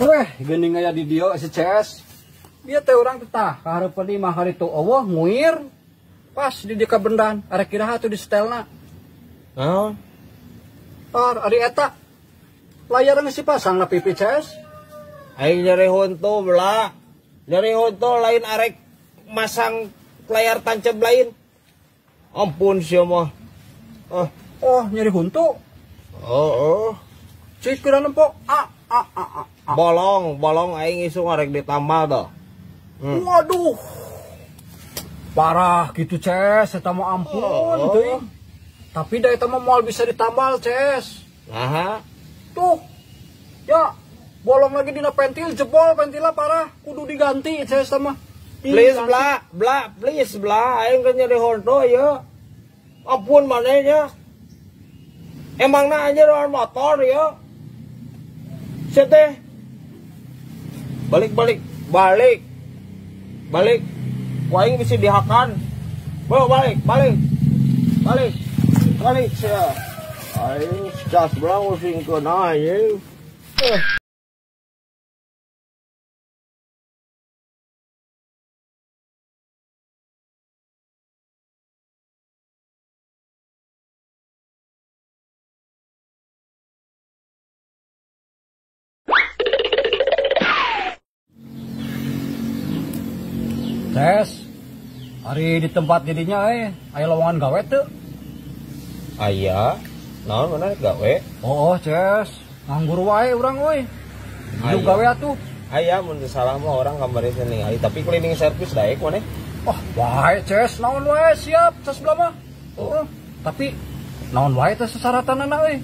Weh, geuning aya di dieu si CS. Dia teh urang teh tah kahareupeun di mah hari tu eueuh nguir. Pas di dieu kabendan, arek kiraha tuh di setelna. Naon? Ari eta. Layar geus dipasang na pipi CS. Aing nyari honto bela. Nyari honto lain arek masang layar tancap lain. Ampun sia mah. Oh, nyari huntu. Oh. Cik kira nempok. Bolong aing isung arek ditambal dah. Waduh. Parah gitu, Ces. Eta mah ampun, teuing. Tapi da eta mah moal bisa ditambal, Ces. Nah, Tuh. Ya, bolong lagi dina pentil, jebol pentilnya parah. Kudu diganti, Ces mah. please please bla, aing kan nyari honto ya. Ampun manehnya. Emangna anjir orang motor ya. Sete. Balik. Ku aing bisa dihakan. Balik sia. Aing cas belang usingkeun aja. Ces. Hari di tempat jadinya aya lowongan gawe teu? Aya. Naon mana gawe? Oh, Ces. Nganggur wae urang euy. Lu gawe atuh. Aya mun teu salah mah orang kamari ningali, tapi cleaning service daek maneh. Oh, wae Ces, naon wae siap Ces belah mah. Tapi naon wae teh sasaratanana euy?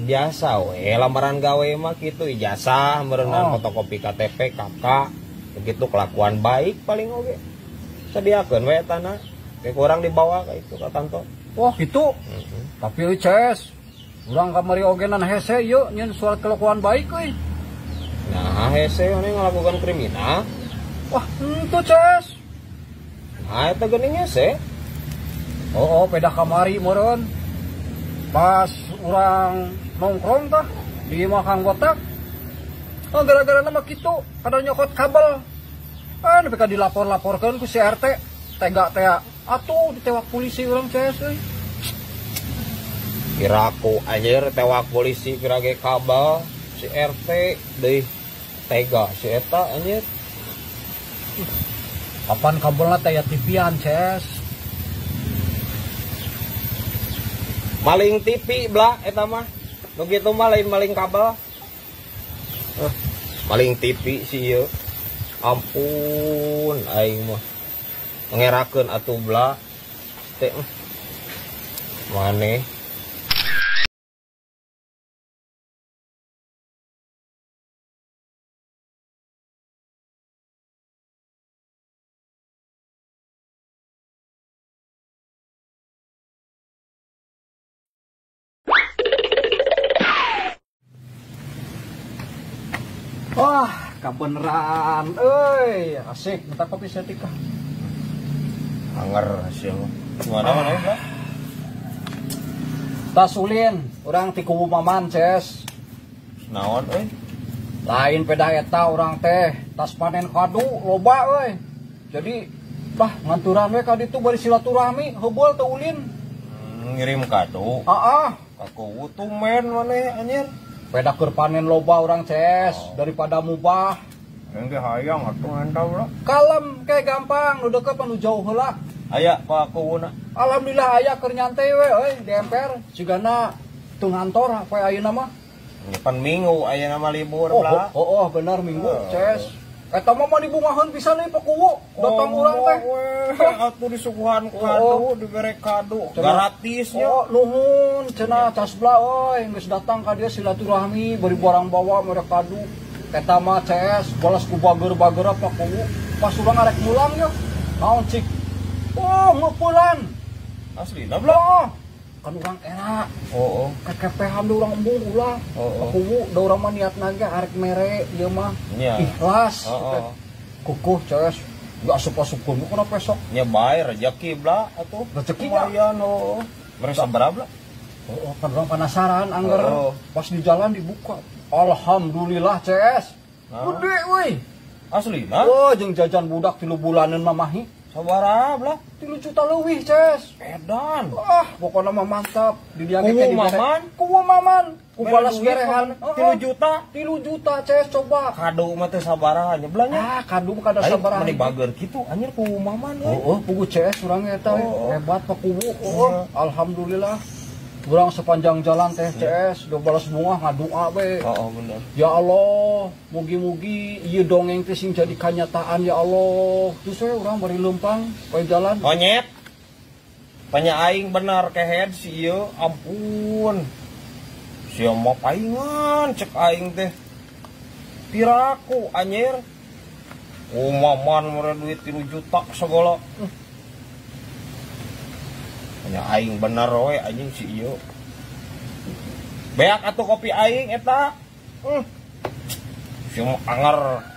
Biasa we, lamaran gawe mah kitu ijazah, meureunna fotokopi KTP, kakak, begitu kelakuan baik paling oge. Sediakeun we tanah, kayak kurang dibawa ka itu ka kantor. Wah, gitu. Tapi euy Ces, urang kamari ogenan hese ieu nyeun surat kelakuan baik euy. Nah, hese ini ngelakukan kriminal. Wah, henteu Ces. Nah, eta geuning hese. Oh, peda kamari meureun. Pas urang nongkrong tah di imah Kang Botak. Oh, gara-gara nama kitu kada nyokot kabel. Nepi ka dilapor-laporkeun ku si RT. Tega teh atuh ditewak polisi urang Ces euy. Kiraku anjir tewak polisi kira ge kabel si RT deui tega si eta anjir. Kapan kabelna teh ya tipian Ces. Maling TV bla eta mah. Nu kitu mah lain maling kabel. Maling TV si ieu. Ampun aing mah. Ngerakeun atuh bla. Teh maneh. Wah, kabeneran euy, asik minta kopi setika. Anger sia mah. Mana bla? Tas ulin, urang ti kubu Maman Ces. Naon euy? Lain peda eta urang teh, tas panen kadu loba euy. Jadi nganturan we ka ditu bari silaturahmi, heubeul teh ulin. Ngirim kado. Aku tumen maneh anjir. Peda keur panen loba urang Ces, daripada mubah. Engke hayang atuh ngantau lah. Kalem kayak gampang, nu deukeut nu jauh heula. Aya pak kuuna. Alhamdulillah aya keur nyantai we euy di emper. Cigana teu ngantor poe ayeuna mah. Pan minggu aya nama libur lah. Bener minggu Ces. Eta mah dibungaheun pisan euy pakuwu. Datang urang teh. Atuh disuguhan kado, dibere kado. Gratisnya. Nuhun cenah Casbla euy, geus datang ka dieu silaturahmi bari barang bawa mere kado. Eta mah Ces, balas ku bager-bager pakuwu. Pas urang arek mulang yo. Naon cik? Ngeupulan. Aslina bla. Kan urang era. Kekepehan da urang embung ulah. Pakuwu da urang mah niatna ge arek mere ieu mah. Ikhlas. Kukuh Ces. Gak asup-asupkeun kana besok. Nya bae rezeki bla atuh. Rezeki lumayan Mere sabaraha bla? Kan urang penasaran angger. Pas di jalan dibuka. Alhamdulillah Ces. Gede weh. Asli nah. Oh, jeung jajan budak 3 bulanan mamahi. Sabaraha belah? 3 juta leuwih, Ces. Edan. Pokoknya mah mantap. Di dia Kumu maman? Kumu maman. Ku balas berehan. 3 juta. 3 juta, Ces, coba. Kado mah teh sabaraha nya belanya? Kado kada sabaraha. Mani bager kitu anjir kumu maman we. Pugu CS urang eta hebat Pak Kubu. Alhamdulillah. Urang sepanjang jalan teh CS do balas bunga ngadua we. Bener. Ya Allah, mugi-mugi ieu dongeng teh sing jadi kenyataan ya Allah. Terus we urang bari lempang poe jalan. Monyet. Panya aing bener kehead si ieu, ampun. Sia mah paingan cek aing teh. Piraku anjir. Maman mere duit 3 juta segala. Panya aing bener we anjing si ieu. Beak atuh kopi aing eta. Sia mah anger.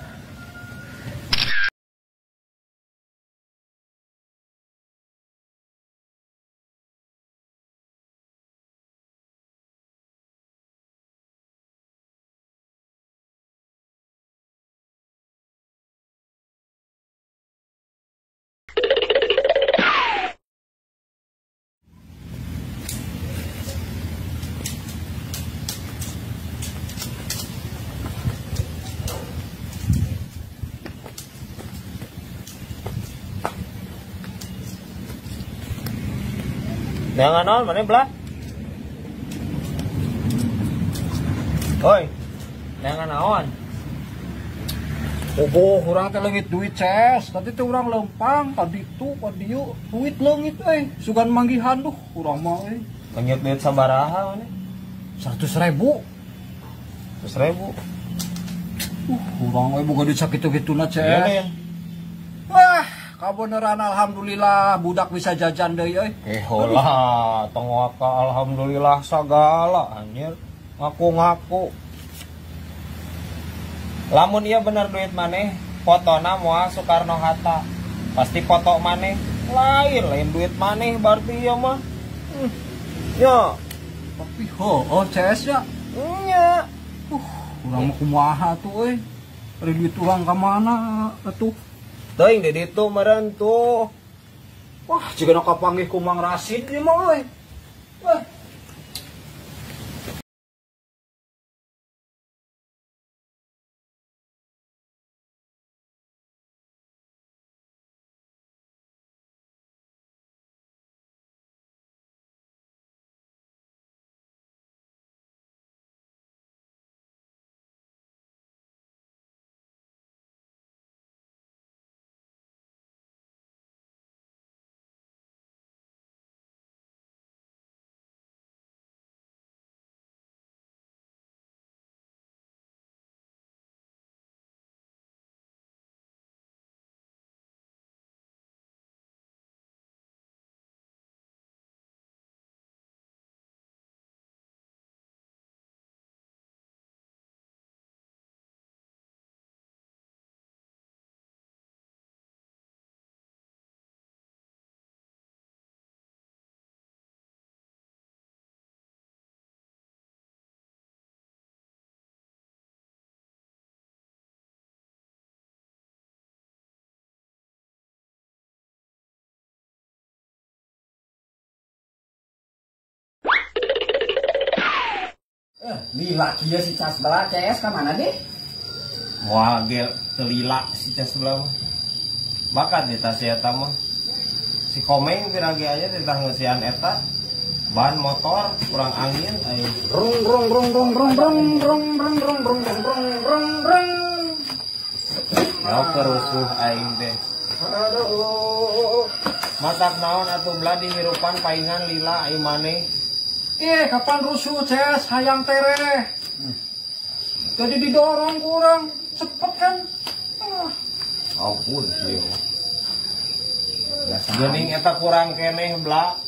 Jangan naon mana belah? Oi, jangan naon. Urang teh leungit duit CS. Tadi teh urang lempang, tadi tu dieu duit leungit sugan manggihan duh urang mah Menyet duit sabaraha mana? 100.000. 100.000. Urang we boga duit sakitu-kituna CS. Iya, Wah, kabeneran alhamdulillah budak bisa jajan deui euy. Heula, tong waka alhamdulillah sagala anjir. Ngaku-ngaku. Lamun ieu bener duit maneh, fotona moal Soekarno Hatta. Pasti foto maneh lain duit maneh berarti ieu mah. Ya, Tapi CS ya. nya. Urang mah kumaha tuh euy. Ari duit urang ka mana atuh? Teuing di ditu meureun tuh. Wah, jika nak kapanggih ku Mang Rasid ieu mah euy. Wah. Lila kieu si cas bala CS ka mana deh? Moal ge telila si teh sebelah mah. Bakat eta si eta mah. Si Komeng piragi aja tentang ngeusian eta. Ban motor kurang angin aya. Rong rong rong rong rong rong rong rong rong rong rong rong rong rong. Ya kerusuh aing teh. Aduh. Matak naon atuh belah dihirupan paingan lila ai maneh. Kapan rusuh CS hayang tereh. Jadi didorong kurang cepet kan. Ampun sih. Geuning eta kurang keneh belah.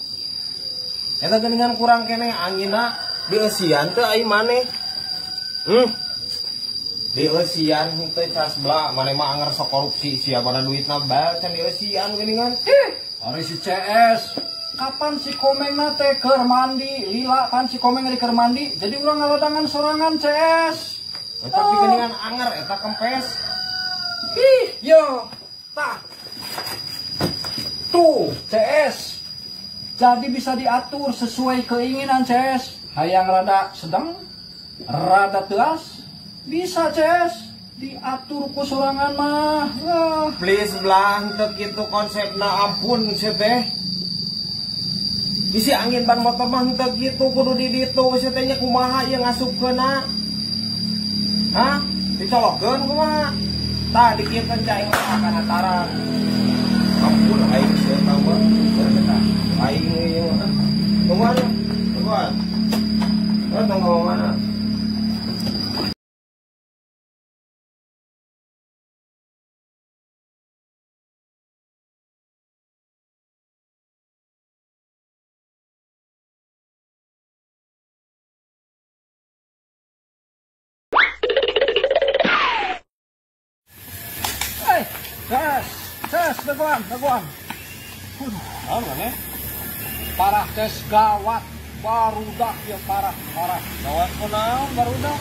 Eta geuningan kurang keneh angina dieusian teu ai maneh. Dieusian teu cas belah maneh mah anger sok korupsi sia pada duitna bae can dieusian geuningan. Ari si CS. Kapan si Komeng nate keur mandi, lila pan si Komeng di keur mandi. Jadi urang ngaladangan sorangan CS. Tapi geningan anger eta kempes. Ih, yo, tak. Tuh, CS. Jadi bisa diatur sesuai keinginan CS. Hayang rada sedang, rada teas, bisa CS. Diatur ku sorangan mah. Please belang teu kitu konsepna ampun si teh. Isi angin ban motor mah teu kitu kudu di ditu si teh nya kumaha ieu ngasupkeuna. Hah? Dicolokkeun kumaha? Tah dikieun cai kana taran. Ampun aing seueur tahu aing ieu mah. Tungguan. Tunggu mana? Ces, daguan. Apa nih? Parah ces, gawat. Barudak ya parah. Gawat kunaon barudak?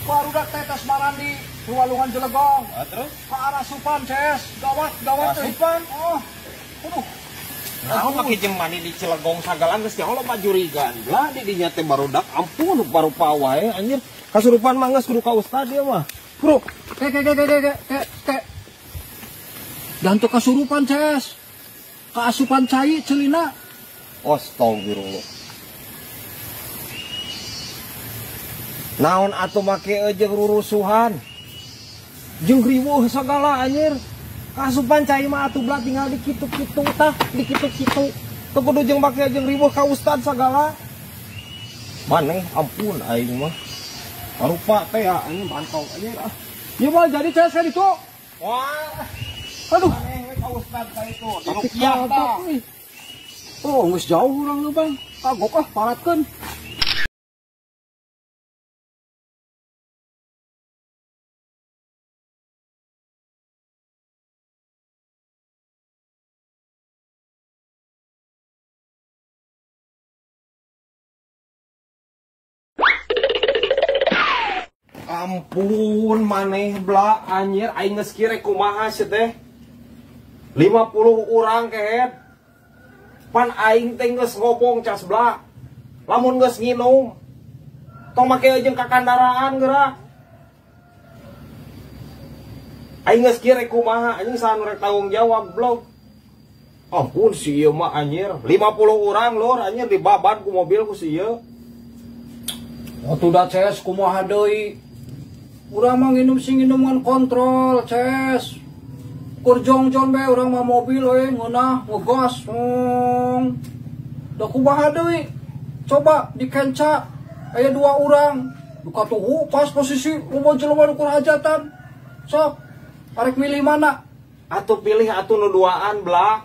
Barudak tetes maran di Walungan Jelegong. Terus? Ke arah Supan ces, gawat. Supan? Oh, aduh. Naon make jeung mani di Cilegong sagalan geus teh lo majurigan. Lah di dinya teh barudak ampun barupa wae anjir. Kasurupan mah geus kudu ka ustad dia mah. Bro, Kek. Dan tuh kasurupan ces. Keasupan cai celina. Astagfirullah. Naon atuh make jeung rurusuhan. Jeung riweuh sagala anjir. Kasupan cai mah atuh belah tinggal di kitu-kitu tah, di kitu-kitu. Teu kudu jeung make jeung riweuh ka ustad sagala. Maneh ampun aing mah. Rupa teh ya anjing pantau anjir ah. Ya mah jadi ces kan itu. Wah. Aduh. Maneh ka ustad ka itu. Tapi kagok nih. Oh, geus jauh urang lu, Bang. Kagok ah paratkeun. Ampun maneh bla anjir aing geus kieu rek kumaha sih teh 50 urang kehet pan aing teh geus ngobong cas bla lamun geus nginum tong make jeung ka kandaraan geura aing geus kieu rek kumaha anjing saha rek tanggung jawab blog ampun si ieu mah anjir 50 urang lur anjir dibabat ku mobil ku si ieu Waktu dah ces kumaha deui. Urang mah nginum kontrol, ces. Kur jongjon be urang mah mobil we ngeunah ngegas. Da kumaha deui? Coba dikenca aya 2 urang. Duka tuhu pas posisi loba jelema nu keur hajatan. Sok, arek milih mana? Atuh pilih atuh nu duaan blah.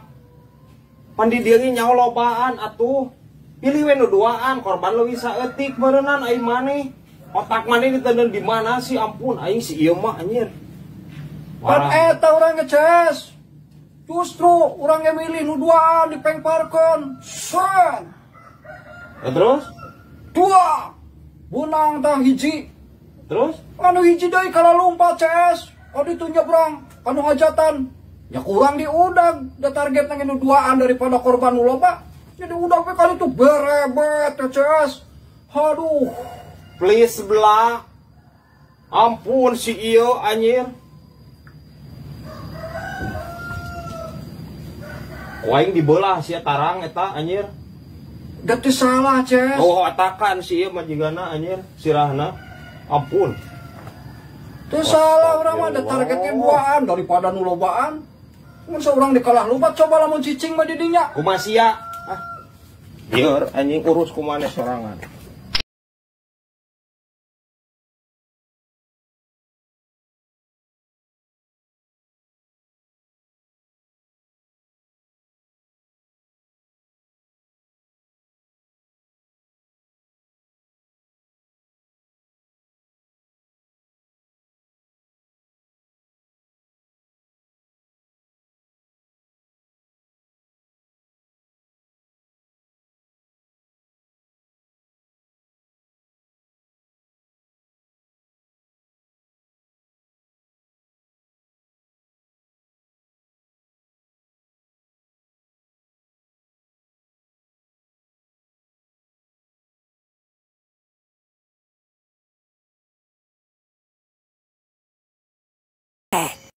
Pan di dieu nyaho lobaan atuh. Pilih we nu duaan korban leuwih saeutik beureunan aing maneh. Otak maneh diteuneun di mana sih ampun aing si ieu mah anjir. Pan eta urang ngeces. Justru urang yang milih nu duaan dipengparkeun. Sen. Terus? 2. Bunang tah hiji. Terus? Anu hiji deui kala lumpat CS. Adi tuh nyebrang anu hajatan. Ya kurang diudang. Da targetna nu duaan daripada korban nu loba. Jadi udang we kali itu berebet ya CS. Aduh. Please belah. Ampun si ieu anjir. Waing dibelah sia tarang eta anjir. Da teu salah CS. Oh atakan si ieu mah jigana anjir sirahna. Ampun. Teu salah urang mah da targetkeun buaan daripada nu lobaan. Mun seorang dikalah loba coba lamun cicing mah di dinya. Kumaha sia? Ah. Bieur anjing urus ku maneh sorangan.